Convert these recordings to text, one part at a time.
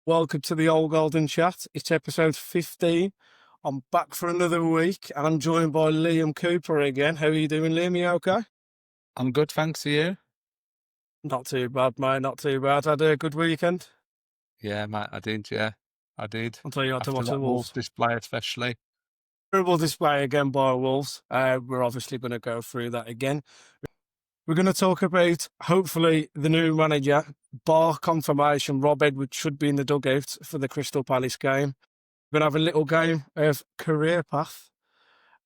Welcome to the Old Golden Chat. It's episode 15. I'm back for another week and I'm joined by Liam Cooper again. How are you doing, Liam? You okay? I'm good, thanks to you. Not too bad, mate. Not too bad. Had a good weekend. Yeah, mate, I did. Yeah, I did. I'll tell you what to After watch the that Wolves Wolves. display, especially. Terrible display again by Wolves. We're obviously going to go through that again. We're going to talk about, hopefully, the new manager. Bar confirmation, Rob Edwards should be in the dugout for the Crystal Palace game. We're going to have a little game of career path.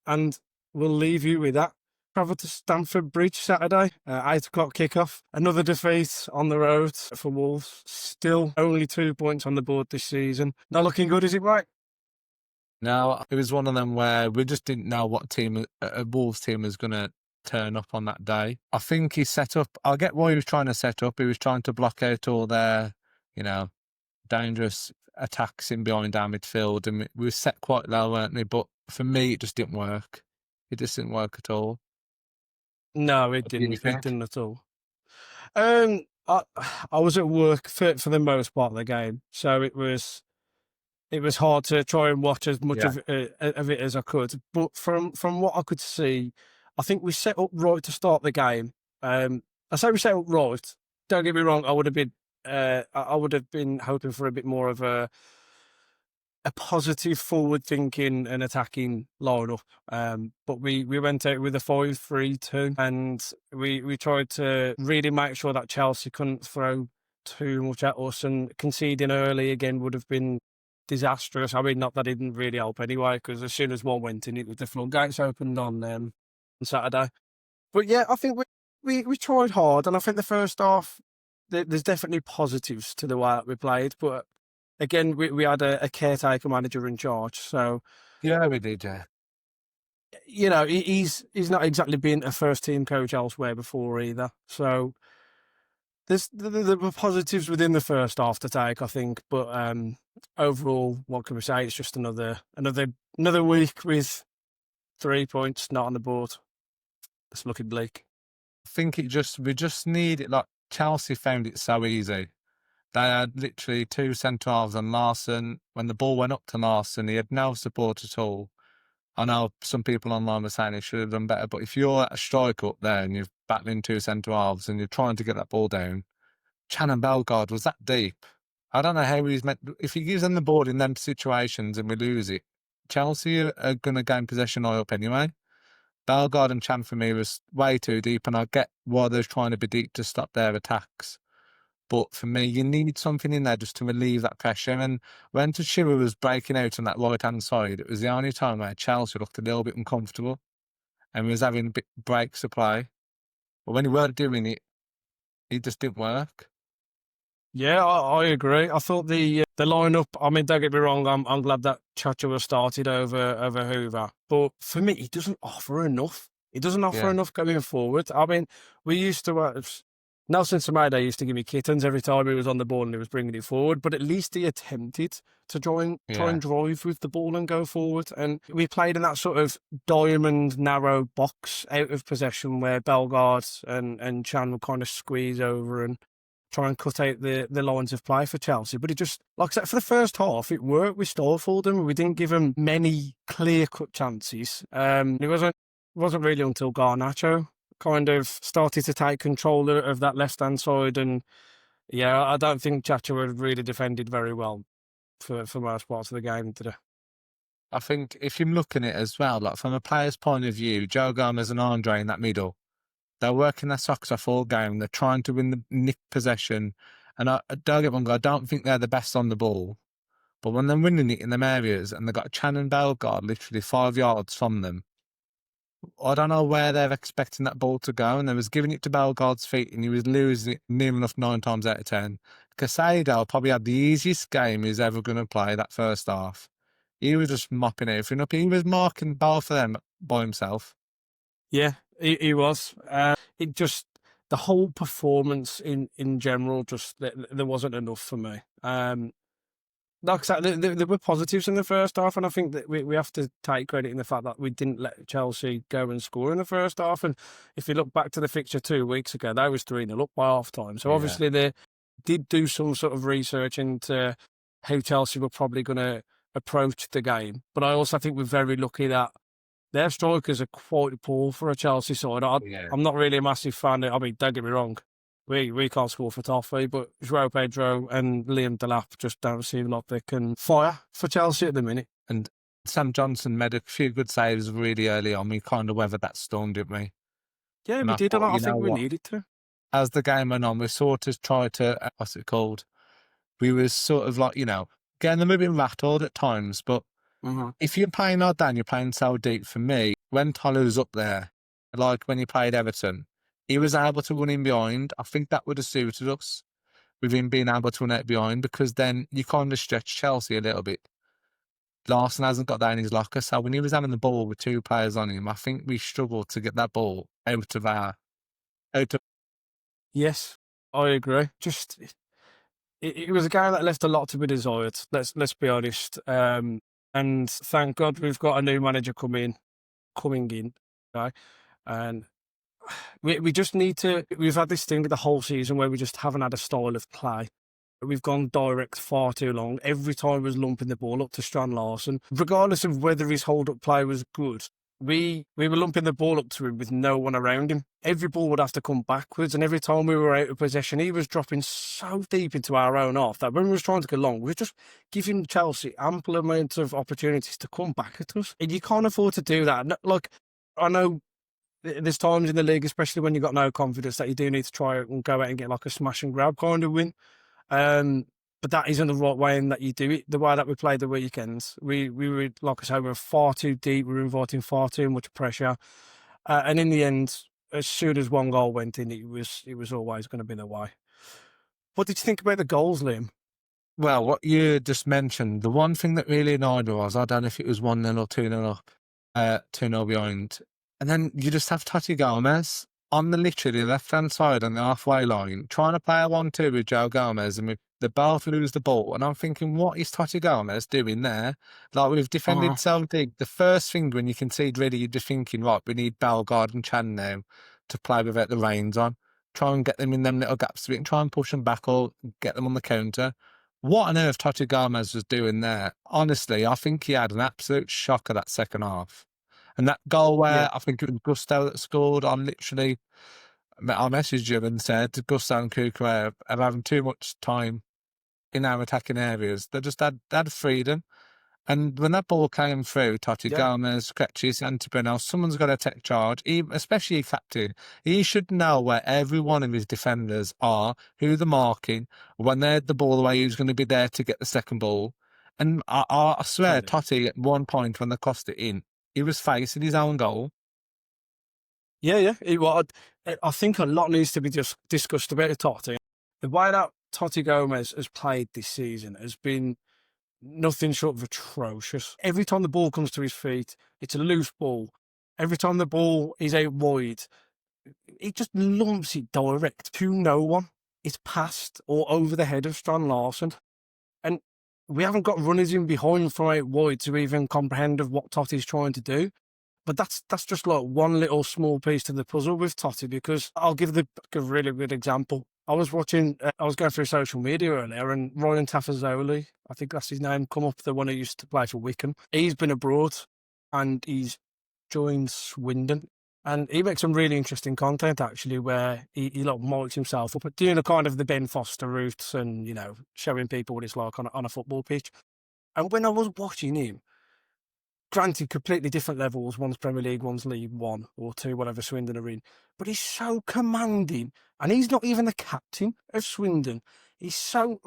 And we'll leave you with that. Travel to Stamford Bridge Saturday, 8 o'clock kickoff. Another defeat on the road for Wolves. Still only 2 points on the board this season. Not looking good, is it, right? No, it was one of them where we just didn't know what team, a Wolves team was going to turn up on that day. I think he set up, I get what he was trying to set up. He was trying to block out all their, dangerous attacks in behind our midfield. And we were set quite low, weren't we? But for me, it just didn't work. It just didn't work at all. No, it What do you didn't. It think? didn't at all. Um, I, I was at work for the most part of the game, so it was hard to try and watch as much Yeah. of it as I could. But from what I could see, I think we set up right to start the game. I say we set up right. Don't get me wrong. I would have been hoping for a bit more of a positive, forward-thinking and attacking lineup. But we went out with a 5-3-2, and we tried to really make sure that Chelsea couldn't throw too much at us, and conceding early again would have been disastrous. I mean, not that it didn't really help anyway, because as soon as one went in, it was the floodgates opened on Saturday. But yeah, I think we tried hard, and I think the first half there's definitely positives to the way that we played, but again, we had a caretaker manager in charge, so Yeah, we did, yeah. he's not exactly been a first team coach elsewhere before either. So there were positives within the first half to take, I think, but overall, what can we say? It's just another week with 3 points not on the board. It's looking bleak. I think we just need it. Like Chelsea found it so easy. They had literally two centre halves on Larson. When the ball went up to Larson, he had no support at all. I know some people online were saying he should have done better, but if you're at a strike up there and you're battling two centre halves and you're trying to get that ball down, Channon Bellegarde was that deep. I don't know how he's meant. If he gives them the ball in them situations and we lose it, Chelsea are going to gain possession high up anyway. Bellegarde and Chan for me was way too deep, and I get why they're trying to be deep to stop their attacks. But for me, you need something in there just to relieve that pressure. And when Tashira was breaking out on that right-hand side, it was the only time where Chelsea looked a little bit uncomfortable and was having a bit breaks to play. But when he weren't doing it, it just didn't work. Yeah, I agree. I thought the lineup. I mean, don't get me wrong. I'm glad that Chacha was started over Hoover, but for me, he doesn't offer enough. He doesn't offer Yeah, enough going forward. I mean, we used to. Nelson Semedo used to give me kittens every time he was on the ball and he was bringing it forward, but at least he attempted to try yeah. and drive with the ball and go forward. And we played in that sort of diamond narrow box out of possession where Bellegarde and Chan would kind of squeeze over and try and cut out the lines of play for Chelsea. But it just, like I said, for the first half, it worked. We stifled them. We didn't give them many clear-cut chances. It wasn't really until Garnacho kind of started to take control of that left-hand side. And yeah, I don't think Chacha had really defended very well for most parts of the game today. I think if you're looking at it as well, like from a player's point of view, Joe Gomez and Andre in that middle, they're working their socks off all game. They're trying to win the nick possession. And don't get me wrong, I don't think they're the best on the ball. But when they're winning it in them areas and they've got Chan and Bellegarde literally 5 yards from them, I don't know where they're expecting that ball to go. And they was giving it to Bellegarde's feet and he was losing it near enough 9 times out of 10. Casado probably had the easiest game he's ever going to play that first half. He was just mopping everything up. He was marking ball for them by himself. Yeah, he was. It just, the whole performance in general, just there wasn't enough for me. Like I said, there were positives in the first half, and I think that we have to take credit in the fact that we didn't let Chelsea go and score in the first half. And if you look back to the fixture 2 weeks ago, they was 3-0 up by half time. So Yeah. obviously they did do some sort of research into how Chelsea were probably going to approach the game. But I also think we're very lucky that their strikers are quite poor for a Chelsea side. Yeah. I'm not really a massive fan. I mean, don't get me wrong, we can't score for Toffee, but João Pedro and Liam Delap just don't seem like they can fire for Chelsea at the minute. And Sam Johnson made a few good saves really early on. We kind of weathered that storm, didn't we? Yeah, And we I did, and thought, I you think know we what? needed to. As the game went on, we sort of tried to, what's it called? We was sort of like, getting them a bit rattled at times. But Mm-hmm. if you're playing our down, you're playing so deep. For me, when Tyler was up there, like when he played Everton, he was able to run in behind. I think that would have suited us with him being able to run out behind, because then you kind of stretch Chelsea a little bit. Larson hasn't got that in his locker, so when he was having the ball with two players on him, I think we struggled to get that ball out of. Yes, I agree. Just it was a guy that left a lot to be desired. Let's be honest. And thank God we've got a new manager coming in, right? And we just need to. We've had this thing the whole season where we just haven't had a style of play. We've gone direct far too long. Every time was lumping the ball up to Strand Larson, regardless of whether his hold-up play was good. We were lumping the ball up to him with no one around him. Every ball would have to come backwards, and every time we were out of possession, he was dropping so deep into our own half that when we was trying to go long, we were just giving Chelsea ample amounts of opportunities to come back at us. And you can't afford to do that. Like, I know there's times in the league, especially when you've got no confidence, that you do need to try and go out and get like a smash and grab kind of win. But that isn't the right way in that you do it. The way that we played the weekends, we were, like I say, we were far too deep. We were inviting far too much pressure. And in the end, as soon as one goal went in, it was always going to be the way. What did you think about the goals, Liam? Well, what you just mentioned, the one thing that really annoyed me was, I don't know if it was 1-0 or 2-0 up, 2-0 behind. And then you just have Totti Gomez on the literally left-hand side on the halfway line, trying to play a 1-2 with Joe Gomez, and they both lose the ball. And I'm thinking, what is Totti Gomez doing there? Like, we've defended so deep. The first thing when you concede, really, you're just thinking, right, we need Bellegarde and Chan now to play without the reins on. Try and get them in them little gaps a bit and try and push them back or get them on the counter. What on earth Totti Gomez was doing there? Honestly, I think he had an absolute shocker that second half. And that goal where Yeah. I think it was Gusto that scored, I messaged you and said Gusto and Kuku are having too much time in our attacking areas. They just had freedom. And when that ball came through, Totti Yeah. Gomez, Kretschis, Antipino, someone's got to take charge, especially captain. He should know where every one of his defenders are, who they're marking, when they had the ball away, who's going to be there to get the second ball. And I swear, Totally. Totti, at one point when they crossed it in, he was facing his own goal. Yeah. I think a lot needs to be just discussed about Totti. The way that Totti Gomez has played this season has been nothing short of atrocious. Every time the ball comes to his feet, it's a loose ball. Every time the ball is out wide, he just lumps it direct to no one. It's past or over the head of Strand Larson. And we haven't got runners in behind from out wide to even comprehend of what Totti's trying to do. But that's just like one little small piece to the puzzle with Totti, because I'll give a really good example. I was going through social media earlier, and Ryan Tafazoli, I think that's his name, come up, the one who used to play for Wickham. He's been abroad and he's joined Swindon. And he makes some really interesting content, actually, where he like mics himself up, doing a kind of the Ben Foster routes and, showing people what it's like on a football pitch. And when I was watching him, granted, completely different levels. One's Premier League, one's League One or Two, whatever Swindon are in. But he's so commanding, and he's not even the captain of Swindon. He's so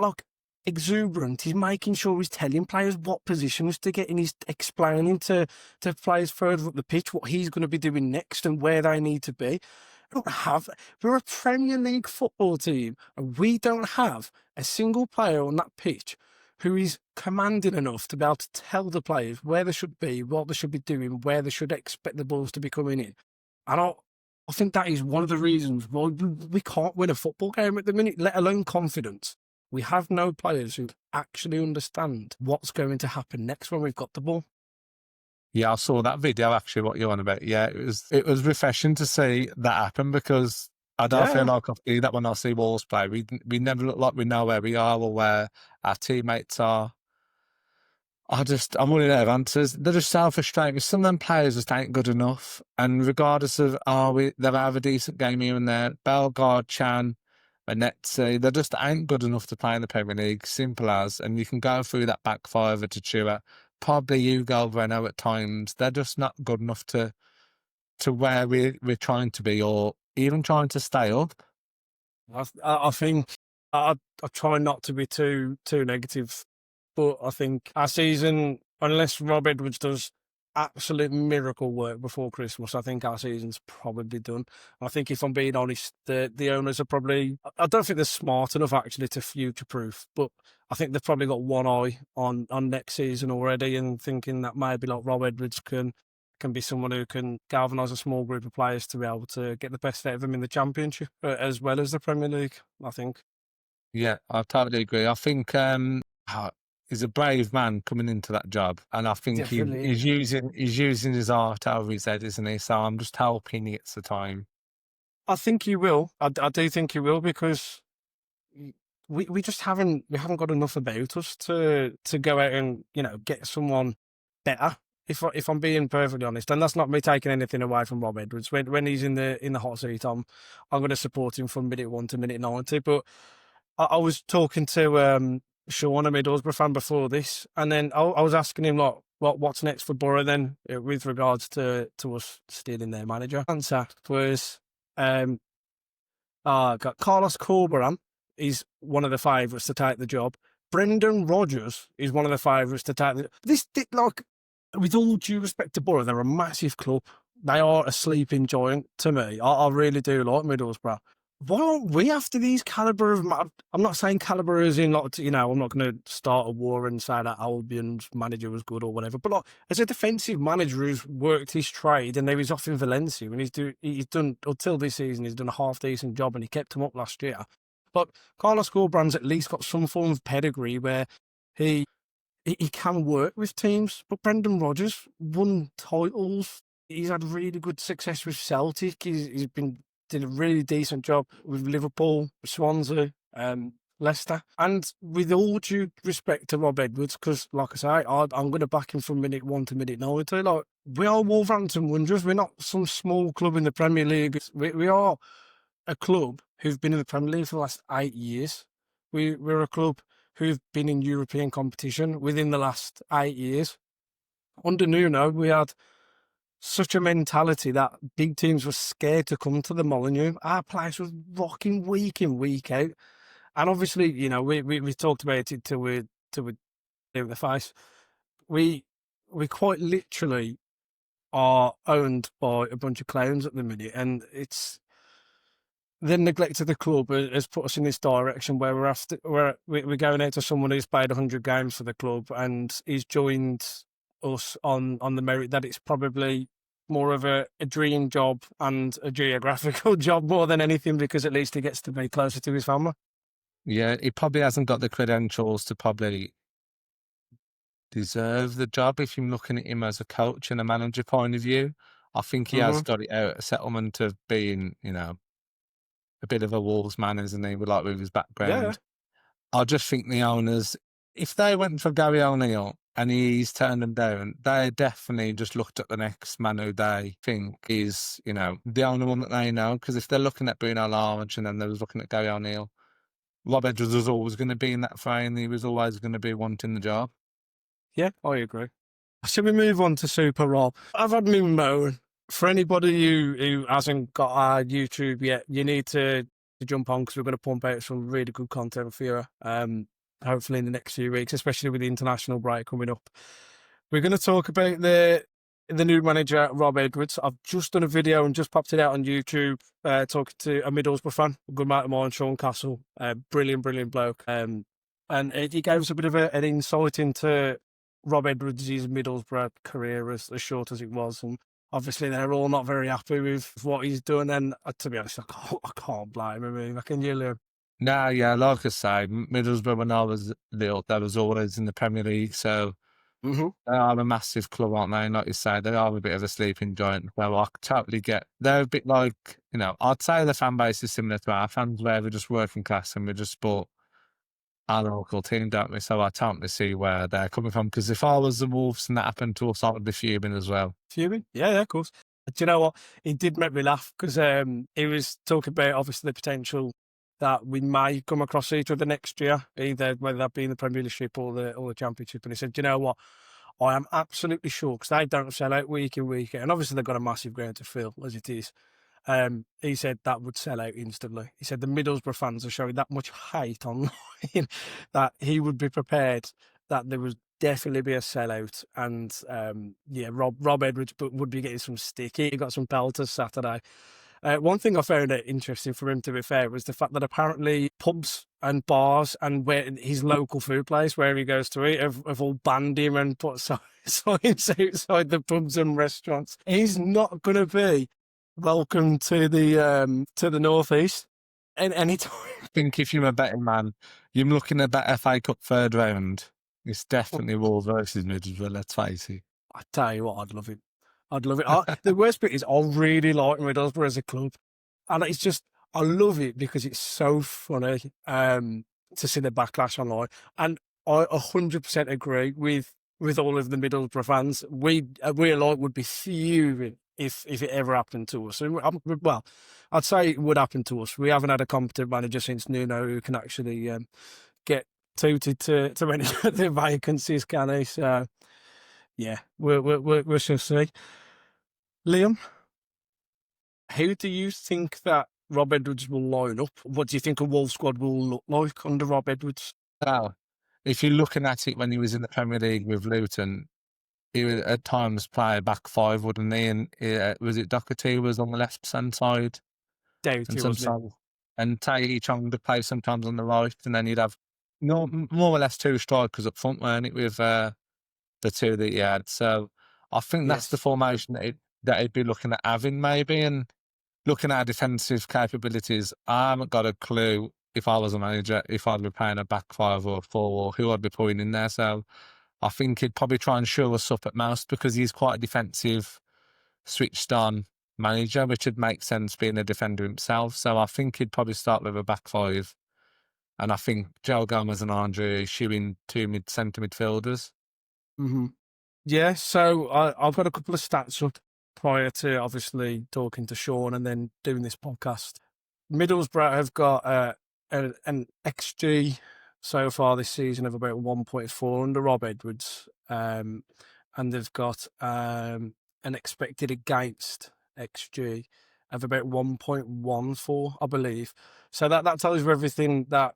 exuberant. He's making sure he's telling players what positions to get in. He's explaining to players further up the pitch what he's going to be doing next and where they need to be. We're a Premier League football team, and we don't have a single player on that pitch who is commanding enough to be able to tell the players where they should be, what they should be doing, where they should expect the balls to be coming in. And I think that is one of the reasons why we can't win a football game at the minute, let alone confidence. We have no players who actually understand what's going to happen next when we've got the ball. Yeah, I saw that video, actually, what you're on about. Yeah, it was refreshing to see that happen, because I don't feel Yeah, like I do that when I see Wolves play. We never look like we know where we are or where our teammates are. I'm running out of answers. They're just so frustrating. Some of them players just ain't good enough. And regardless of, they'll have a decent game here and there. Bellegarde, Chan, Venezia, they just ain't good enough to play in the Premier League. Simple as. And you can go through that back five to Chua. Probably Hugo Bueno at times. They're just not good enough to where we're trying to be or even trying to stay up. I think I try not to be too negative, but I think our season, unless Rob Edwards does absolute miracle work before Christmas, I think our season's probably done. I think if I'm being honest, the owners are probably, I don't think they're smart enough actually to future proof, but I think they've probably got one eye on next season already and thinking that maybe like Rob Edwards can be someone who can galvanise a small group of players to be able to get the best out of them in the Championship as well as the Premier League, I think. Yeah, I totally agree. I think he's a brave man coming into that job, and I think Definitely. he's using his heart over his head, isn't he? So I'm just hoping he gets the time. I think you will. I do think you will because we just haven't got enough about us to go out and get someone better. If I'm being perfectly honest, and that's not me taking anything away from Rob Edwards. When he's in the hot seat, I'm going to support him from minute 1 to minute 90. But I was talking to Sean, a Middlesbrough fan, before this, and then I was asking him like, what's next for Borough then with regards to us stealing their manager. Answer was got Carlos Corberan is one of the favourites to take the job. Brendan Rodgers is one of the favourites to take the like. With all due respect to Borough, they're a massive club. They are a sleeping giant to me. I really do like Middlesbrough. Why aren't we after these calibre of? I'm not saying calibre as in like I'm not going to start a war and say that Albion's manager was good or whatever. But like as a defensive manager who's worked his trade and now he's off in Valencia and he's done until this season he's done a half decent job and he kept him up last year. But Carlos Corberan's at least got some form of pedigree where he he can work with teams, but Brendan Rodgers won titles. He's had really good success with Celtic. He's did a really decent job with Liverpool, Swansea, Leicester. And with all due respect to Rob Edwards, because like I say, I'm going to back him from minute 1 to minute 90. Like we are Wolverhampton Wanderers. We're not some small club in the Premier League. We are a club who've been in the Premier League for the last 8 years. We're a club who've been in European competition within the last 8 years. Under Nuno, we had such a mentality that big teams were scared to come to the Molineux. Our place was rocking week in, week out. And obviously, we talked about it till we're blue in the face. We quite literally are owned by a bunch of clowns at the minute, and it's the neglect of the club has put us in this direction where we're going out to someone who's played 100 games for the club and he's joined us on the merit that it's probably more of a dream job and a geographical job more than anything because at least he gets to be closer to his family. Yeah, he probably hasn't got the credentials to probably deserve the job if you're looking at him as a coach and a manager point of view. I think he has got it out, a settlement of being, a bit of a Wolves man, isn't he, with his background. Yeah. I just think the owners, if they went for Gary O'Neill and he's turned them down, they definitely just looked at the next man who they think is, the only one that they know. Because if they're looking at Bruno Lage and then they was looking at Gary O'Neill, Rob Edwards was always going to be in that frame. He was always going to be wanting the job. Yeah, I agree. Shall we move on to Super Rob? I've had me moan. For anybody who hasn't got our YouTube yet, you need to jump on because we're going to pump out some really good content for you. Hopefully in the next few weeks, especially with the international break coming up. We're going to talk about the new manager, Rob Edwards. I've just done a video and just popped it out on YouTube, talking to a Middlesbrough fan, a good mate of mine, Sean Castle. Brilliant bloke. And he gave us a bit of an insight into Rob Edwards' Middlesbrough career as short as it was. And obviously they're all not very happy with what he's done. And to be honest, I can't blame him. I mean, can you, Liam? Nah, yeah, like I say, Middlesbrough when I was little, that was always in the Premier League. So Hmm. They are a massive club, aren't they? And like you say, they are a bit of a sleeping giant. So I totally get. They're a bit like, I'd say the fan base is similar to our fans, where we're just working class and we just support our local team, don't we? So I totally see where they're coming from. Because if I was the Wolves and that happened to us, I would be fuming as well. Fuming? Yeah, of course. Do you know what? It did make me laugh because he was talking about obviously the potential that we may come across each other next year, either whether that be in the Premiership or the Championship. And he said, "Do you know what? I am absolutely sure because they don't sell out week in week out, and obviously they've got a massive ground to fill as it is." He said that would sell out instantly. He said the Middlesbrough fans are showing that much hate online that he would be prepared that there would definitely be a sellout. And yeah, Rob Edwards would be getting some stick. He got some pelters Saturday. One thing I found it interesting for him, to be fair, was the fact that apparently pubs and bars and where his local food place where he goes to eat have all banned him and put signs outside the pubs and restaurants. He's not going to be welcome to the northeast any time. I think if you're a betting man, you're looking at that FA Cup third round. It's definitely Wolves versus Middlesbrough, let's face it. I tell you what, I'd love it. I'd love it. The worst bit is I really like Middlesbrough as a club, and it's just I love it because it's so funny to see the backlash online, and I 100% agree with all of the Middlesbrough fans. We alike would be fuming if it ever happened to us. And well, I'd say it would happen to us. We haven't had a competent manager since Nuno who can actually get tooted to many of the vacancies, can he? So yeah, we shall see. Liam, how do you think that Rob Edwards will line up? What do you think a Wolves squad will look like under Rob Edwards? Now, if you're looking at it when he was in the Premier League with Luton, he would at times play a back five, wouldn't he? And was it Doherty was on the left hand side, and Doughty, wasn't sometimes and Tahi Chong to play sometimes on the right, and then you'd have more or less two strikers up front, weren't it? With the two that he had. So I think it? that's the Yes. formation that he'd be looking at having maybe, and looking at our defensive capabilities. I haven't got a clue if I was a manager if I'd be playing a back five or a four or who I'd be putting in there. So I think he'd probably try and show us up at most because he's quite a defensive, switched on manager, which would make sense being a defender himself. So I think he'd probably start with a back five. And I think Joe Gomez and Andre are shooing two centre midfielders. Mm-hmm. Yeah, so I've got a couple of stats up prior to obviously talking to Sean and then doing this podcast. Middlesbrough have got an XG so far this season of about 1.4 under Rob Edwards, and they've got an expected against XG of about 1.14, I believe. So that tells you everything that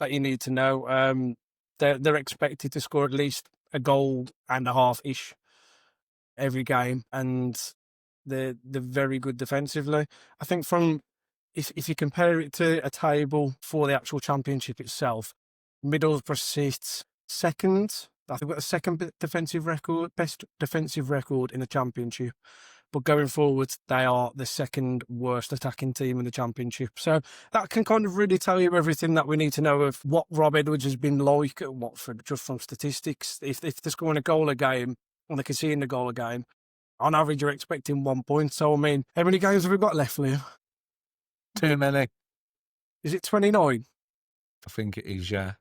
you need to know. They're expected to score at least a goal and a half ish every game, and they're very good defensively. I think from if you compare it to a table for the actual championship itself, Middlesbrough sits second. I think we've got the second defensive record, best defensive record in the championship. But going forward, they are the second worst attacking team in the championship. So that can kind of really tell you everything that we need to know of what Rob Edwards has been like at Watford, just from statistics. If they're scoring a goal a game, and they can see in the goal a game, on average, you're expecting 1 point. So, I mean, how many games have we got left, Liam? Too many. Is it 29? I think it is, yeah.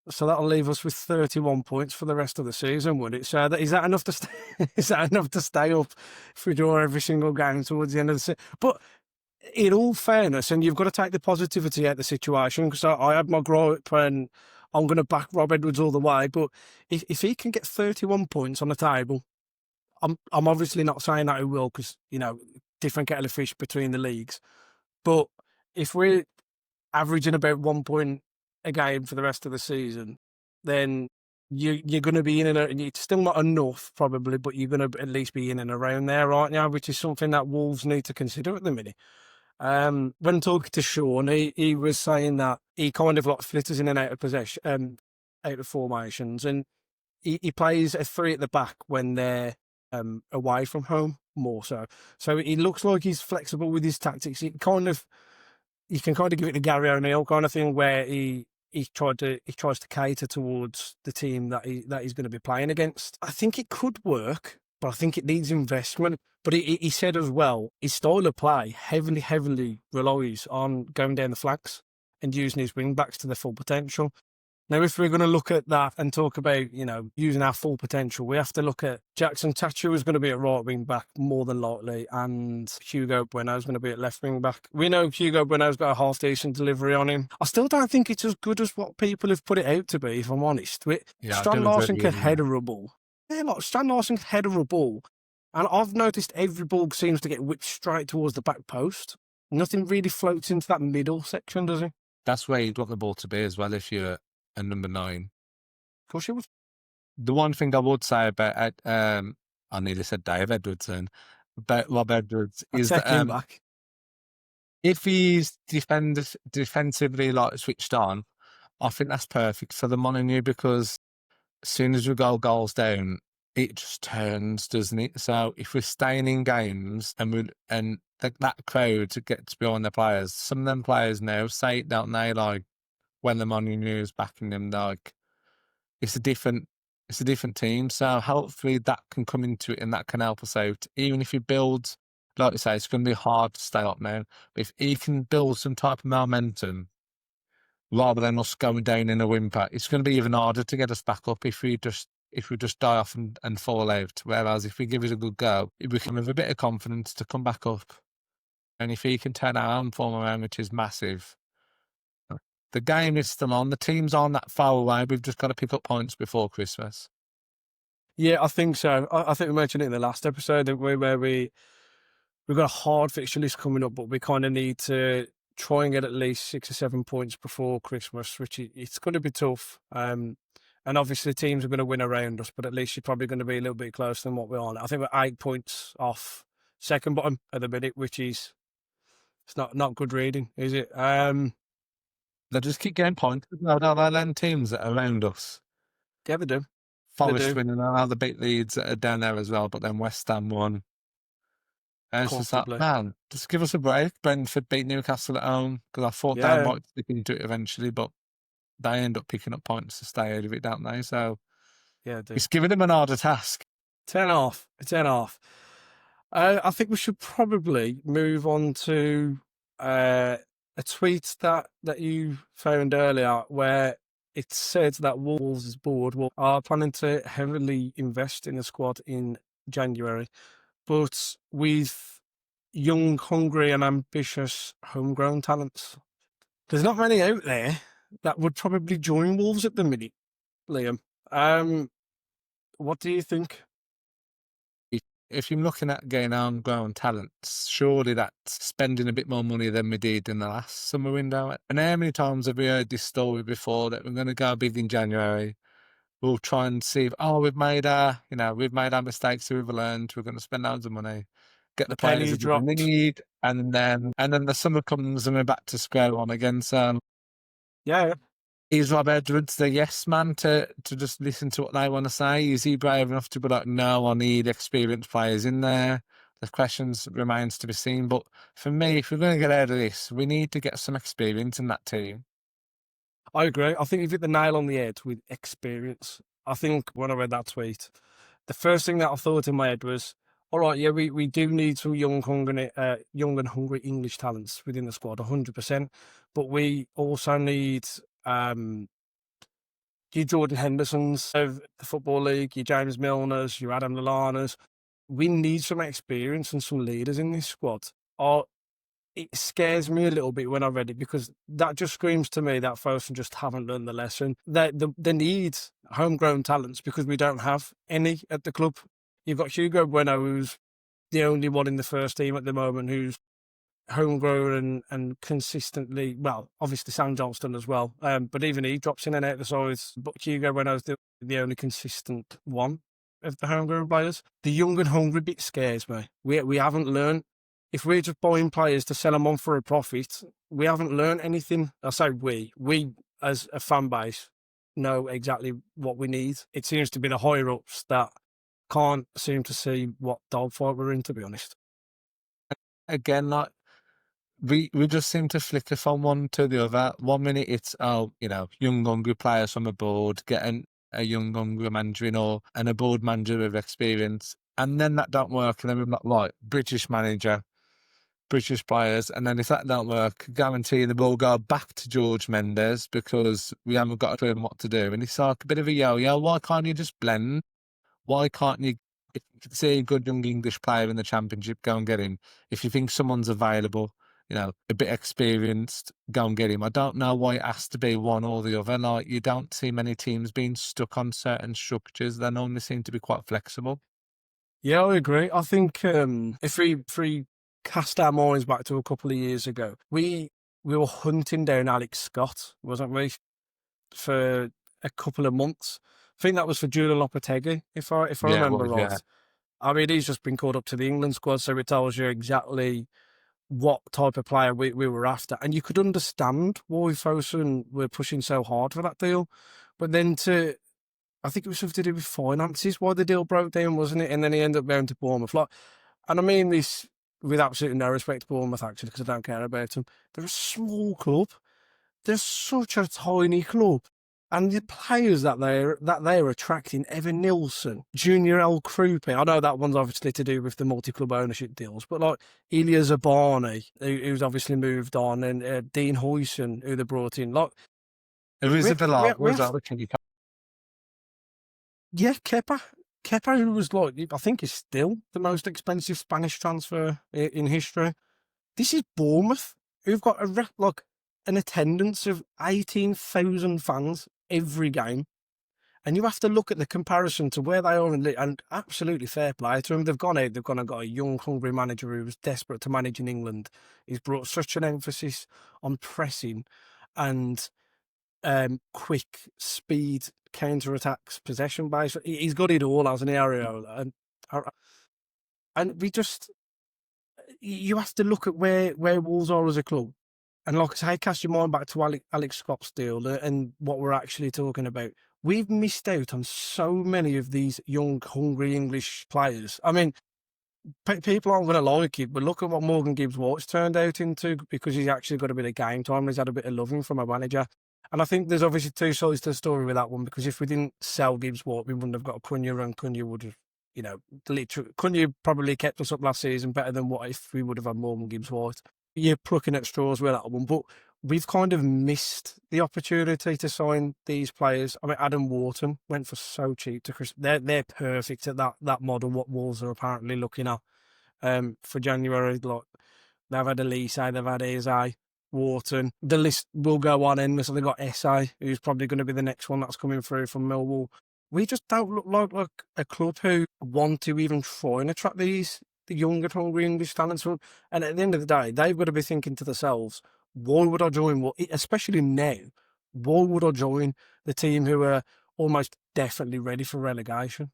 So that'll leave us with 31 points for the rest of the season, would it? So is that enough to stay, is that enough to stay up if we draw every single game towards the end of the season? But in all fairness, and you've got to take the positivity out of the situation, because I had my gripe and I'm going to back Rob Edwards all the way. But if he can get 31 points on the table, I'm obviously not saying that he will, because different kettle of fish between the leagues. But if we're averaging about 1 point a game for the rest of the season, then you're going to be in and it's still not enough probably, but you're going to at least be in and around there right now, which is something that Wolves need to consider at the minute. When talking to Sean, he was saying that he kind of like flitters in and out of possession, out of formations, and he plays a three at the back when they're away from home more so. So he looks like he's flexible with his tactics. You can kind of give it to Gary O'Neill kind of thing, where he he tries to cater towards the team that he's going to be playing against. I think it could work, but I think it needs investment. But he said as well, his style of play heavily relies on going down the flanks and using his wing backs to their full potential. Now, if we're going to look at that and talk about, using our full potential, we have to look at Jackson Thatcher is going to be at right wing back more than likely, and Hugo Bueno is going to be at left wing back. We know Hugo Bueno's got a half decent delivery on him. I still don't think it's as good as what people have put it out to be, if I'm honest. Yeah, I Strand do agree Larson with can you. header a ball. Yeah, like Strand Larson can header a ball. And I've noticed every ball seems to get whipped straight towards the back post. Nothing really floats into that middle section, does it? That's where you'd want the ball to be as well if you're a number 9. Of course it was. The one thing I would say about, I nearly said Dave Edwardson, about Rob Edwards I is take that him back. if he's defensively like switched on, I think that's perfect for the Molineux because as soon as we go goals down, it just turns, doesn't it? So if we're staying in games and that crowd gets behind the players, some of them players now say it, don't they? Like when the Molineux is backing them, like it's a different team. So hopefully that can come into it and that can help us out. Even if you build, like you say, it's going to be hard to stay up now. But if he can build some type of momentum rather than us going down in a whimper, it's going to be even harder to get us back up if we just die off and fall out. Whereas if we give it a good go, we can have a bit of confidence to come back up. And if he can turn our own form around, which is massive, the game is still on. The team's on that far away. We've just got to pick up points before Christmas. Yeah, I think so. I think we mentioned it in the last episode where we've got a hard fixture list coming up, but we kind of need to try and get at least 6 or 7 points before Christmas, which it's going to be tough. And obviously teams are going to win around us, but at least you're probably going to be a little bit closer than what we're on. I think we're 8 points off second bottom at the minute, which is it's not good reading, is it? They just keep getting points. No, they land teams that are around us. Yeah, they do. Forest winning, and other big leads that are down there as well, but then West Ham won. And it's just like, Comfortably. man, just give us a break. Brentford beat Newcastle at home because I thought they Yeah. might stick into it eventually, but they end up picking up points to stay out of it, don't they? So Yeah, they do. it's giving them an harder task. 10 off. 10 off. I think we should probably move on to a tweet that you found earlier where it said that Wolves' board are planning to heavily invest in the squad in January, but with young, hungry and ambitious homegrown talents. There's not many out there that would probably join Wolves at the minute, Liam. What do you think? If you're looking at getting homegrown talents, surely that's spending a bit more money than we did in the last summer window. And how many times have we heard this story before that we're going to go big in January? We'll try and see if, we've made our mistakes, we've learned, we're going to spend loads of money, get the players pennies that we dropped. need, and then the summer comes and we're back to square one again. So Yeah. is Rob Edwards the yes man to just listen to what they want to say? Is he brave enough to be like, no, I need experienced players in there? The questions remains to be seen. But for me, if we're going to get out of this, we need to get some experience in that team. I agree. I think you've hit the nail on the head with experience. I think when I read that tweet, the first thing that I thought in my head was, all right, yeah, we do need some young and hungry English talents within the squad, 100%. But we also need your Jordan Hendersons of the Football League, your James Milners, your Adam Lallanas. We need some experience and some leaders in this squad. It scares me a little bit when I read it because that just screams to me that Fosun just haven't learned the lesson. They need homegrown talents because we don't have any at the club. You've got Hugo Bueno, who's the only one in the first team at the moment who's homegrown and consistently, well, obviously Sam Johnston as well, but even he drops in and out the sides. But Hugo Bueno's the only consistent one of the homegrown players. The young and hungry bit scares me. We haven't learned. If we're just buying players to sell them on for a profit, we haven't learned anything. I say we as a fan base know exactly what we need. It seems to be the higher ups that can't seem to see what dogfight we're in, to be honest. Again, like we just seem to flicker from one to the other. 1 minute it's young hungry players from abroad getting a young hungry manager in or an abroad manager with experience, and then that don't work, and then we're like, right, British manager, British players, and then if that don't work, guarantee they will go back to George Mendes because we haven't got a clue on what to do. And it's like a bit of a yo-yo. Why can't you just blend? Why can't you, if you see a good young English player in the Championship, go and get him? If you think someone's available, a bit experienced, go and get him. I don't know why it has to be one or the other. Like, you don't see many teams being stuck on certain structures. They normally seem to be quite flexible. Yeah, I agree. I think if we cast our minds back to a couple of years ago, we were hunting down Alex Scott, wasn't we, for a couple of months. I think that was for Julian Lopetegui, if I Yeah, it remember was, yeah. right. I mean, he's just been called up to the England squad, so it tells you exactly what type of player we were after. And you could understand why Fosun were pushing so hard for that deal. But then I think it was something to do with finances, why the deal broke down, wasn't it? And then he ended up going to Bournemouth. And I mean this with absolutely no respect to Bournemouth, actually, because I don't care about them. They're a small club. They're such a tiny club. And the players that they're attracting, Evan Nilsson, Junior El Krupe, I know that one's obviously to do with the multi-club ownership deals, but like Ilya Zabani, who's obviously moved on, and Dean Huyson, who they brought in. Like, It was we, a bit we, like, we was have, that the Kenny yeah, Kepa, who was like, I think is still the most expensive Spanish transfer in history. This is Bournemouth, who've got an attendance of 18,000 fans every game. And you have to look at the comparison to where they are and absolutely fair play to them. They've gone out, they've gone and got a young, hungry manager who was desperate to manage in England. He's brought such an emphasis on pressing and quick speed, counter attacks, possession base. He's got it all, hasn't he, Areola? And you have to look at where Wolves are as a club. And like I say, cast your mind back to Alex Scott's deal and what we're actually talking about. We've missed out on so many of these young, hungry English players. I mean, people aren't going to like it, but look at what Morgan Gibbs-White's turned out into because he's actually got a bit of game time. He's had a bit of loving from a manager. And I think there's obviously two sides to the story with that one, because if we didn't sell Gibbs-White, we wouldn't have got Cunha, and Cunha would have, literally, Cunha probably kept us up last season better than what if we would have had Morgan Gibbs-White. You're plucking at straws with that one, but we've kind of missed the opportunity to sign these players. I mean, Adam Wharton went for so cheap to Chris. They're perfect at that model, what Wolves are apparently looking at for January. Like, they've had Elise, they've had Eze, Wharton. The list will go on endless. They've got Esse, who's probably going to be the next one that's coming through from Millwall. We just don't look like a club who want to even try and attract the younger, hungry English talents. And at the end of the day, they've got to be thinking to themselves, why would I join? Especially now, why would I join the team who are almost definitely ready for relegation?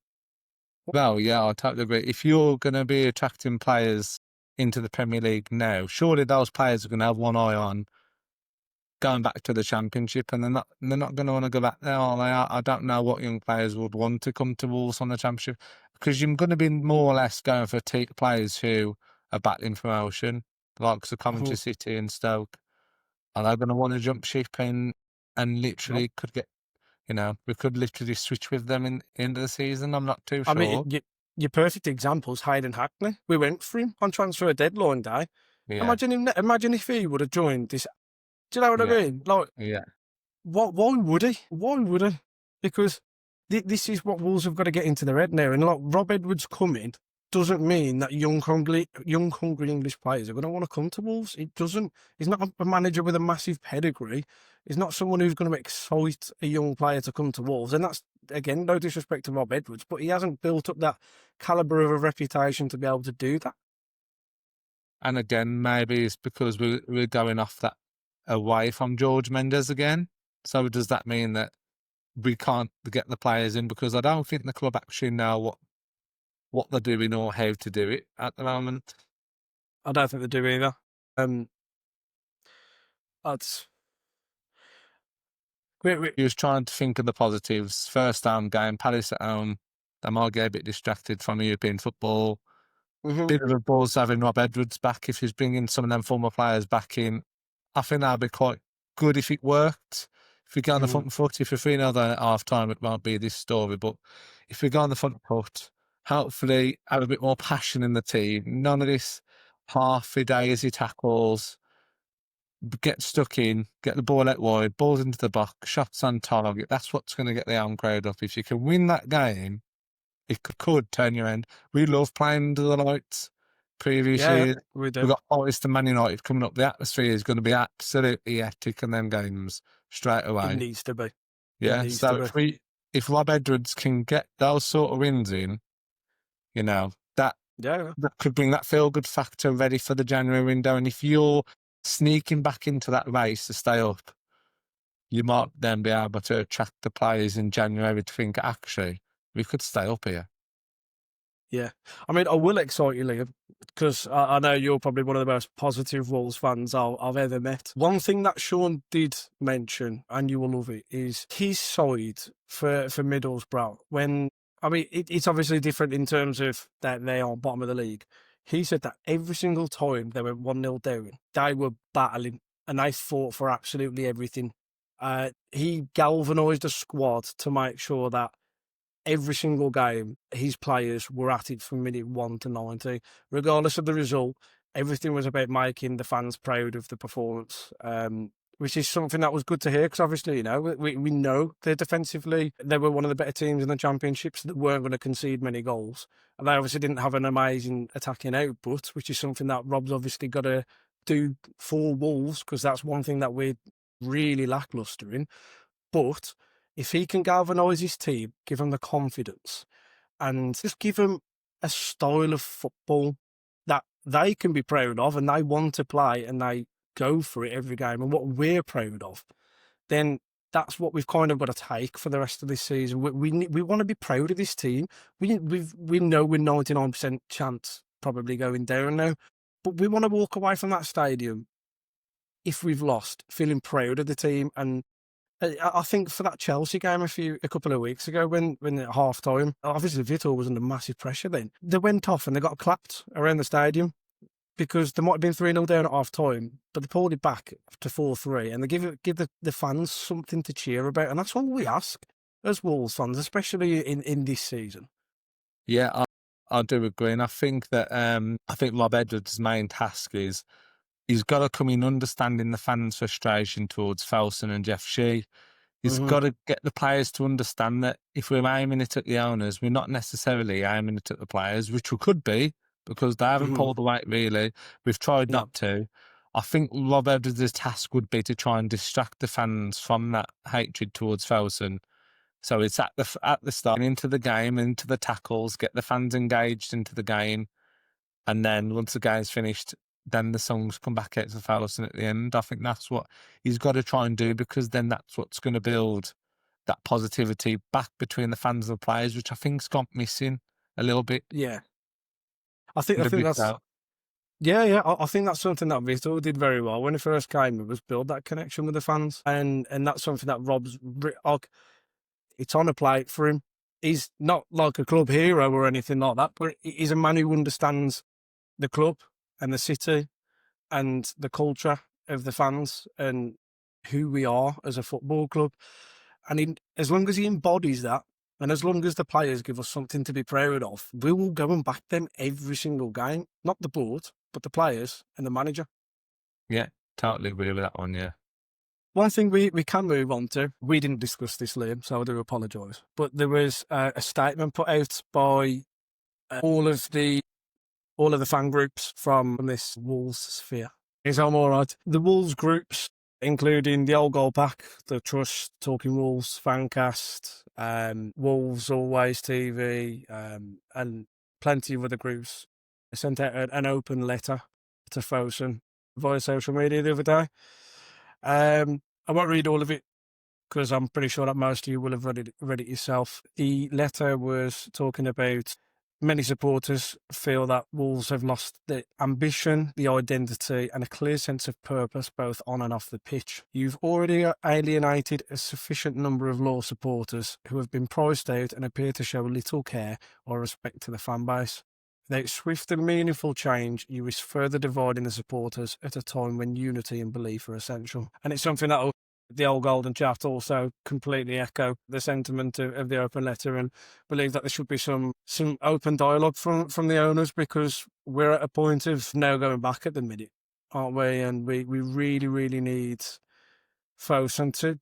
Well, yeah, I totally agree. If you're going to be attracting players into the Premier League now, surely those players are going to have one eye on going back to the Championship, and they're not going to want to go back there. Are they? I don't know what young players would want to come to Wolves on the Championship, because you're going to be more or less going for players who are battling for promotion, the likes of Coventry Mhm. City and Stoke. Are they going to want to jump ship and Nope. literally we could literally switch with them in the end of the season? I'm not too I mean, sure. your perfect example is Hayden Hackney. We went for him on transfer deadline day. Yeah, Imagine if he would have joined this. Do you know what I yeah, mean? Like, yeah. why would he? Why would he? Because this is what Wolves have got to get into their head now. And like, Rob Edwards coming doesn't mean that young, hungry English players are going to want to come to Wolves. It doesn't. He's not a manager with a massive pedigree. He's not someone who's going to excite a young player to come to Wolves. And that's, again, no disrespect to Rob Edwards, but he hasn't built up that calibre of a reputation to be able to do that. And again, maybe it's because we're going off that away from George Mendes again. So does that mean that we can't get the players in? Because I don't think the club actually know what they're doing or how to do it at the moment. I don't think they do either. Um, that's He was trying to think of the positives. First home game, Palace at home. They might get a bit distracted from European football. Mhm. bit of a buzz having Rob Edwards back. If he's bringing some of them former players back in, I think that'd be quite good if it worked. If we get on the Mhm. front foot, if we're 3-0 down at half time, it won't be this story. But if we go on the front foot, hopefully have a bit more passion in the team. None of this half daisy tackles. Get stuck in, get the ball out wide, balls into the box, shots on target. That's what's going to get the home crowd up. If you can win that game, it could turn your end. We love playing under the lights. Previous Yeah, yeah, years, we we've do. got Forest and Man United coming up. The atmosphere is going to be absolutely hectic in them games straight It away. needs to be. It Yeah. needs to So be. if Rob Edwards can get those sort of wins in, you know, Yeah, yeah. that could bring that feel good factor ready for the January window. And if you're sneaking back into that race to stay up, you might then be able to attract the players in January to think, actually, we could stay up here. Yeah. I mean, I will excite you, Liam, because I know you're probably one of the most positive Wolves fans I've ever met. One thing that Sean did mention, and you will love it, is his side for Middlesbrough. When, I mean, it's obviously different in terms of that they are bottom of the league. He said that every single time they went 1-0 down, they were battling and they fought for absolutely everything. He galvanised a squad to make sure that every single game, his players were at it from minute 1 to 90. Regardless of the result, everything was about making the fans proud of the performance, which is something that was good to hear because obviously, you know, we know that defensively they were one of the better teams in the championships that weren't going to concede many goals. And they obviously didn't have an amazing attacking output, which is something that Rob's obviously got to do for Wolves because that's one thing that we're really lacklustre in. But if he can galvanise his team, give them the confidence, and just give them a style of football that they can be proud of and they want to play and they go for it every game and what we're proud of, then that's what we've kind of got to take for the rest of this season. We want to be proud of this team. We know we're 99% chance probably going down now, but we want to walk away from that stadium if we've lost, feeling proud of the team. And I think for that Chelsea game a couple of weeks ago, when at half time, obviously Vitor was under massive pressure then. They went off and they got clapped around the stadium because they might have been 3-0 down at half time, but they pulled it back to 4-3 and they give the fans something to cheer about. And that's what we ask as Wolves fans, especially in this season. Yeah, I do agree. And I think that I think Rob Edwards' main task is he's got to come in understanding the fans' frustration towards Felson and Jeff Shee. He's Mm-hmm. got to get the players to understand that if we're aiming it at the owners, we're not necessarily aiming it at the players, which we could be because they haven't Mm-hmm. pulled the weight really. We've tried No. not to. I think Rob Edwards' task would be to try and distract the fans from that hatred towards Felson. So it's at the start, into the game, into the tackles, get the fans engaged into the game, and then once the game's finished, then the songs come back out to Fowlerson at the end. I think that's what he's got to try and do because then that's what's going to build that positivity back between the fans and the players, which I think's gone missing a little bit. Yeah. I think Bit that's out. Yeah, yeah. I think that's something that Vitor did very well when he first came. It was build that connection with the fans, and that's something that it's on a plate for him. He's not like a club hero or anything like that, but he's a man who understands the club and the city and the culture of the fans and who we are as a football club. And as long as he embodies that, and as long as the players give us something to be proud of, we will go and back them every single game. Not the board, but the players and the manager. Yeah, totally agree with that one. Yeah. One thing we can move on to, we didn't discuss this, Liam, so I do apologise. But there was a statement put out by all of the fan groups from this Wolves sphere. Is I'm all right. The Wolves groups, including the Old Goal Pack, the Trust, Talking Wolves, Fancast, Wolves Always TV, and plenty of other groups, sent out an open letter to Fosun via social media the other day. I won't read all of it because I'm pretty sure that most of you will have read it yourself. The letter was talking about many supporters feel that Wolves have lost the ambition, the identity, and a clear sense of purpose both on and off the pitch. You've already alienated a sufficient number of loyal supporters who have been priced out and appear to show little care or respect to the fan base. Without swift and meaningful change, you risk further dividing the supporters at a time when unity and belief are essential. And it's something that the old golden chat also completely echo the sentiment of the open letter, and believe that there should be some open dialogue from the owners, because we're at a point of no going back at the minute, aren't we? And we really, really need Fosun to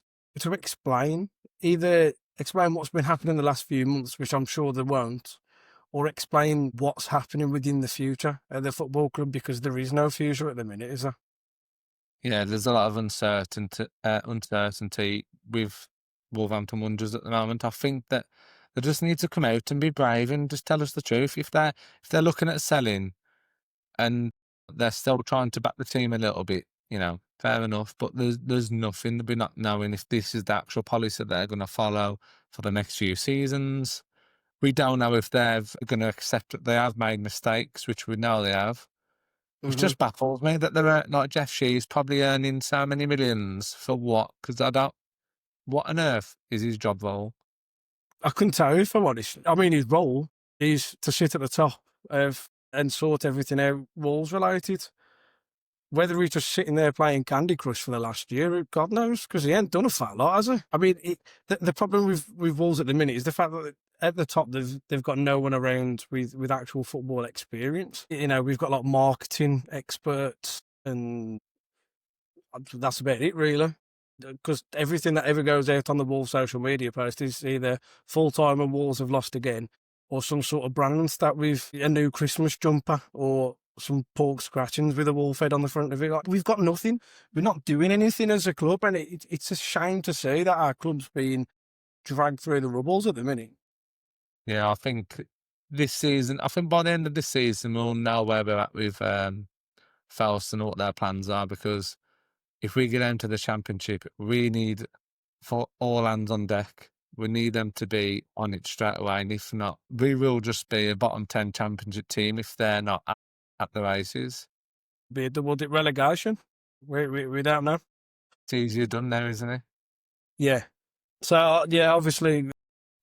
either explain what's been happening the last few months, which I'm sure they won't, or explain what's happening within the future at the football club, because there is no future at the minute, is there? Yeah, there's a lot of uncertainty with Wolverhampton Wanderers at the moment. I think that they just need to come out and be brave and just tell us the truth. If they're looking at selling and they're still trying to back the team a little bit, fair enough. But there's nothing to be not knowing if this is the actual policy that they're going to follow for the next few seasons. We don't know if they're going to accept that they have made mistakes, which we know they have. It just baffles me that they're like Jeff Shee's probably earning so many millions for what? Because what on earth is his job role? I couldn't tell you, if I'm honest. I mean, his role is to sit at the top of and sort everything out Wolves related. Whether he's just sitting there playing Candy Crush for the last year, God knows, because he ain't done a fat lot, has he? I mean, the problem with Wolves at the minute is the fact that at the top they've got no one around with actual football experience. We've got like marketing experts, and that's about it, really. Because everything that ever goes out on the Wolves social media post is either full-time and Wolves have lost again, or some sort of brand stat with a new Christmas jumper, or some pork scratchings with a wolf head on the front of it. Like, we've got nothing. We're not doing anything as a club, and it's a shame to see that our club's being dragged through the rubbles at the minute. Yeah, I think this season, I think by the end of this season, we'll know where we're at with Faust and what their plans are, because if we get down to the Championship, we need for all hands on deck. We need them to be on it straight away, and if not, we will just be a bottom 10 Championship team if they're not at the races. Be a double-dip relegation. We don't know. It's easier done now, isn't it? Yeah. So, yeah, obviously,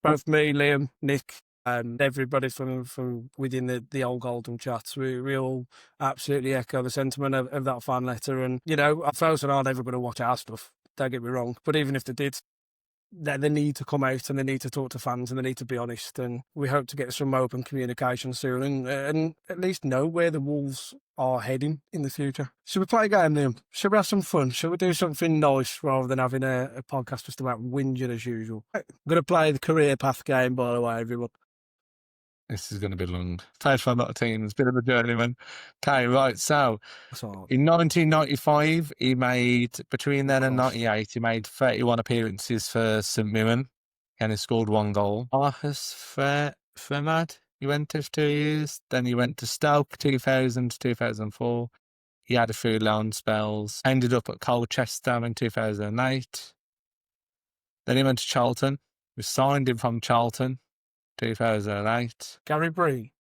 both me, Liam, Nick, and everybody from within the old golden chats, we all absolutely echo the sentiment of that fan letter. And, Fosun aren't ever going to watch our stuff, don't get me wrong. But even if they did, they need to come out and they need to talk to fans and they need to be honest. And we hope to get some open communication soon and at least know where the Wolves are heading in the future. Should we play a game, Liam? Should we have some fun? Should we do something nice rather than having a podcast just about whinging as usual? I'm going to play the career path game, by the way, everyone. This is going to be long. Played for a lot of teams, bit of a journeyman. Okay, right. So in 1995, he made, between then and 98, he made 31 appearances for St Mirren, and he scored 1 goal. Marcus Fermad, he went to 2 years. Then he went to Stoke 2000 to 2004. He had a few loan spells. Ended up at Colchester in 2008. Then he went to Charlton. We signed him from Charlton. 2008. Gary Breen?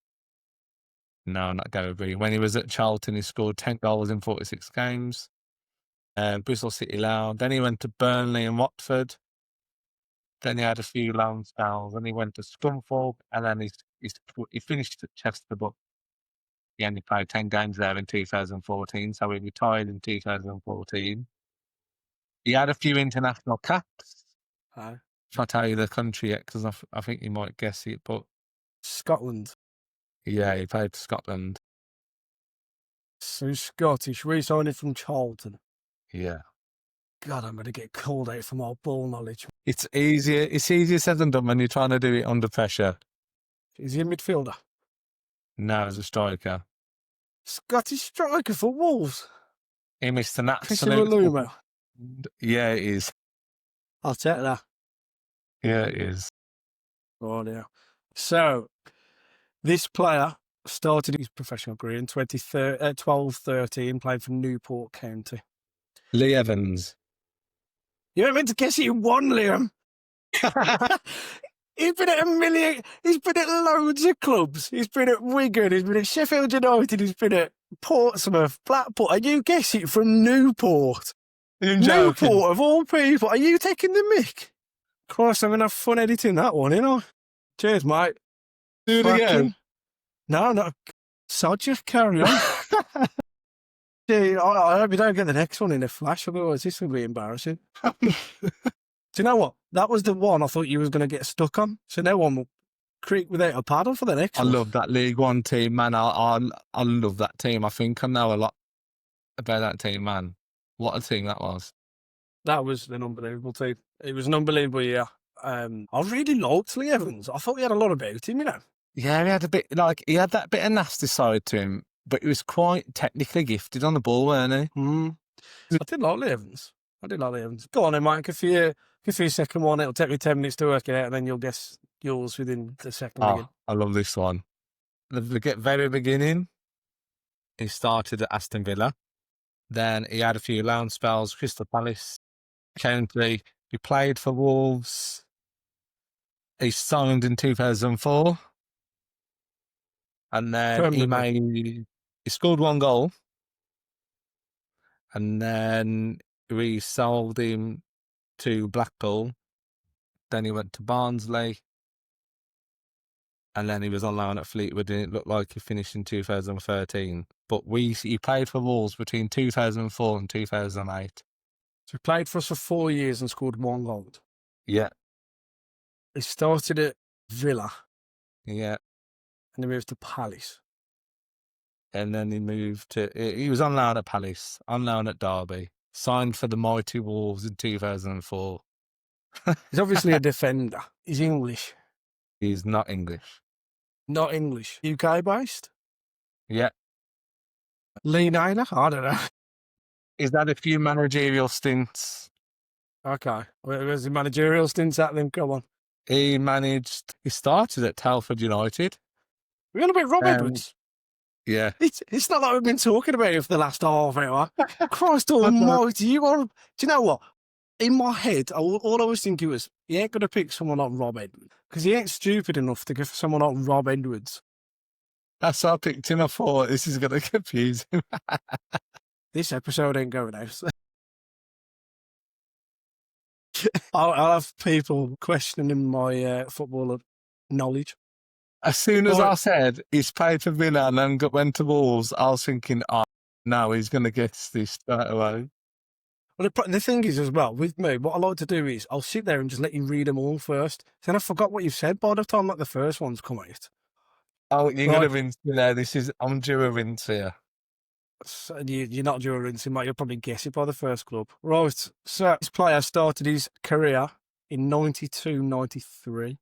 No, not Gary Breen. When he was at Charlton, he scored 10 goals in 46 games. Bristol City loan. Then he went to Burnley and Watford. Then he had a few loan spells. Then he went to Scunthorpe, and then he finished at Chester, but he only played 10 games there in 2014, so he retired in 2014. He had a few international caps. Hi. If I tell you the country yet, because I think you might guess it, but Scotland. Yeah, he played for Scotland. So Scottish, re-signing from Charlton. Yeah. God, I'm going to get called out for my ball knowledge. It's easier said than done when you're trying to do it under pressure. Is he a midfielder? No, as a striker. Scottish striker for Wolves? He missed an Christian absolute... Maluma. Yeah, it is. I'll take that. Yeah, it is. Oh, yeah. So, this player started his professional career in 12-13, playing for Newport County. Lee Evans. You weren't meant to guess it, you won, Liam. He's been at he's been at loads of clubs. He's been at Wigan, he's been at Sheffield United, he's been at Portsmouth, Blackpool, and you guess it, from Newport. Newport, of all people. Are you taking the mick? Christ, I'm going to have fun editing that one, Cheers, mate. Do it again. No. So just carry on. Yeah, I hope you don't get the next one in a flash, otherwise this will be embarrassing. Do you know what? That was the one I thought you was going to get stuck on. So no one will creak without a paddle for the next I one. love that League One team, man. I love that team. I think I know a lot about that team, man. What a team that was. That was an unbelievable team. It was an unbelievable year. I really liked Lee Evans. I thought he had a lot about him, you know. Yeah, he had that bit of nasty side to him, but he was quite technically gifted on the ball, weren't he? I did like Lee Evans. Go on then, Mike. If you second one, it'll take me 10 minutes to work it out, and then you'll guess yours within the second again. Oh, I love this one. The very beginning, he started at Aston Villa. Then he had a few loan spells, Crystal Palace, County. He played for Wolves. He signed in 2004. And then he scored 1 goal. And then we sold him to Blackpool. Then he went to Barnsley. And then he was on loan at Fleetwood, and it looked like he finished in 2013. But he played for Wolves between 2004 and 2008. So he played for us for 4 years and scored 1 goal. Yeah. He started at Villa. Yeah. And he moved to Palace. And then he was on loan at Palace, on loan at Derby, signed for the mighty Wolves in 2004. He's obviously a defender. He's English. He's not English. Not English. UK based? Yeah. Lee Naylor? I don't know. He's had a few managerial stints. Okay. Where's the managerial stints at then? Go on. He started at Telford United. We're on about Rob Edwards. Yeah. It's not like we've been talking about it for the last half hour. Christ almighty, do you know what? In my head, all I was thinking was, he ain't going to pick someone like Rob Edwards. Because he ain't stupid enough to go for someone like Rob Edwards. That's why I picked him. I thought this is going to confuse him. This episode ain't going out. I'll have people questioning my football knowledge. As soon as I said he's played for Villa and then went to Wolves, I was thinking, oh, no, he's going to guess this straight away. Well, the thing is as well, with me, what I like to do is I'll sit there and just let you read them all first. Then I forgot what you've said by the time like the first one's come out. Oh, you're going to rinse me there. I'm due a rinse here. So you're not due a rinsing, mate. You'll probably guess it by the first club. Right, so this player started his career in 92-93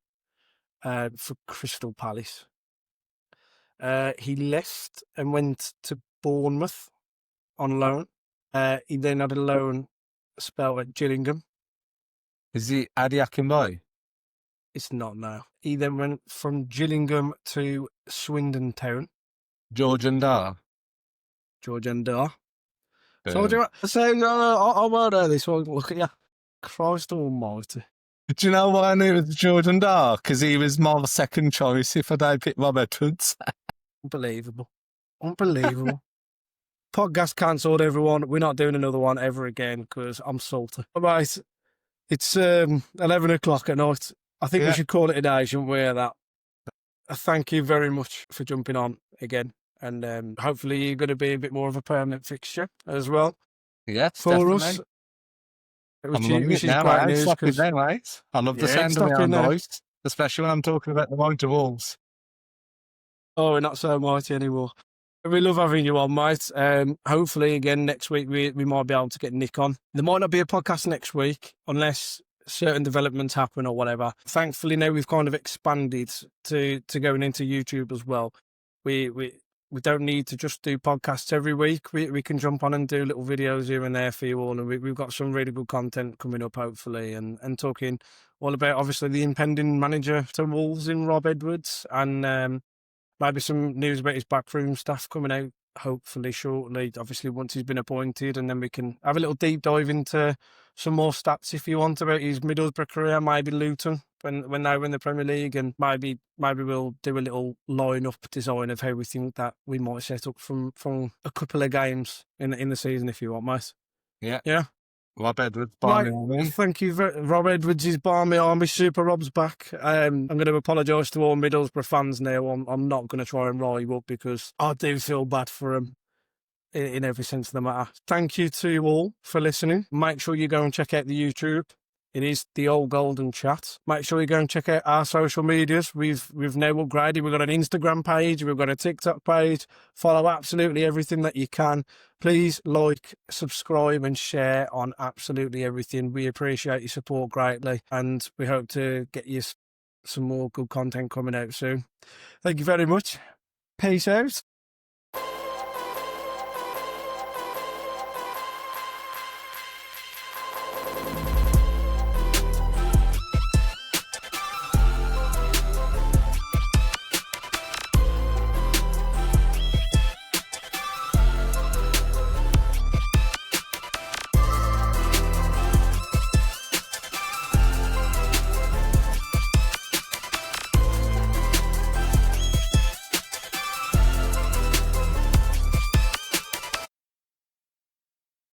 for Crystal Palace. He left and went to Bournemouth on loan. He then had a loan spell at Gillingham. Is he Adi Akinboy? It's not now. He then went from Gillingham to Swindon Town. George Dar. George Dar. Told you what? I won't know this one. Look at you. Christ almighty. Do you know why I knew it was George Dar? Because he was my second choice if I don't pick Rob Edwards. Unbelievable. Podcast cancelled, everyone. We're not doing another one ever again because I'm salty. All right. It's 11 o'clock at night. I think we should call it a day, shouldn't we? That. Thank you very much for jumping on again. And hopefully you're going to be a bit more of a permanent fixture as well. Yes, for definitely. Us. Which is great news. I love the sound of my own voice, especially when I'm talking about the mighty Wolves. Oh, we're not so mighty anymore. We love having you on, mate. Hopefully, again, next week we might be able to get Nick on. There might not be a podcast next week unless certain developments happen or whatever. Thankfully, now we've kind of expanded to going into YouTube as well. We don't need to just do podcasts every week. We can jump on and do little videos here and there for you all. And we've got some really good content coming up, hopefully, and talking all about, obviously, the impending manager to Wolves in Rob Edwards, and maybe some news about his backroom stuff coming out, hopefully, shortly. Obviously, once he's been appointed, and then we can have a little deep dive into some more stats, if you want, about his Middlesbrough career, maybe Luton, when they win the Premier League, and maybe we'll do a little line-up design of how we think that we might set up from a couple of games in the season, if you want, mate. Yeah. Yeah? Rob Edwards, Right, Barney Army. thank you, Rob Edwards is Barmy Army. Super Rob's back. I'm going to apologise to all Middlesbrough fans now. I'm not going to try and rile you up because I do feel bad for them in every sense of the matter. Thank you to you all for listening. Make sure you go and check out the YouTube. It is the old golden chat. Make sure you go and check out our social medias. We've now upgraded. We've got an Instagram page. We've got a TikTok page. Follow absolutely everything that you can. Please like, subscribe and share on absolutely everything. We appreciate your support greatly and we hope to get you some more good content coming out soon. Thank you very much. Peace out.